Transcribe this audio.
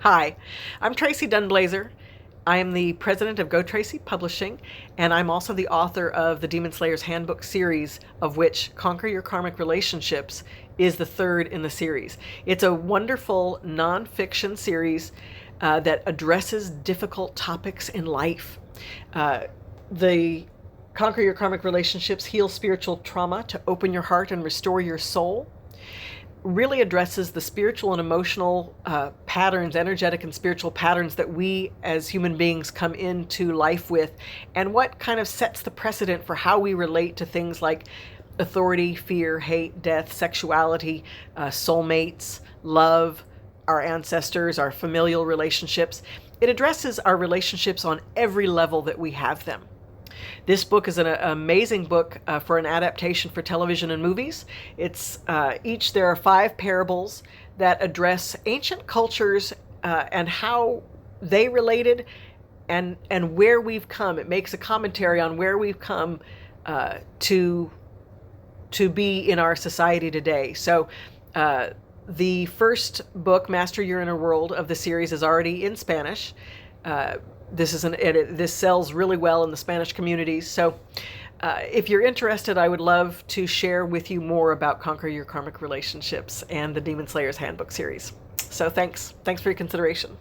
Hi, I'm Tracee Dunblazier. I am the president of Go Tracee Publishing, and I'm also the author of the Demon Slayer's Handbook series, of which Conquer Your Karmic Relationships is the third in the series. It's a wonderful nonfiction series that addresses difficult topics in life. The Conquer Your Karmic Relationships heal spiritual trauma to open your heart and restore your soul really addresses the spiritual and emotional patterns, energetic and spiritual patterns that we as human beings come into life with, and what kind of sets the precedent for how we relate to things like authority, fear, hate, death, sexuality, soulmates, love, our ancestors, our familial relationships. It addresses our relationships on every level that we have them. This book is an amazing book for an adaptation for television and movies. There are 5 parables that address ancient cultures and how they related and where we've come. It makes a commentary on where we've come to be in our society today. So the first book, Master Your Inner World, of the series is already in Spanish. This sells really well in the Spanish communities. So if you're interested, I would love to share with you more about Conquer Your Karmic Relationships and the Demon Slayer's Handbook series. So thanks for your consideration.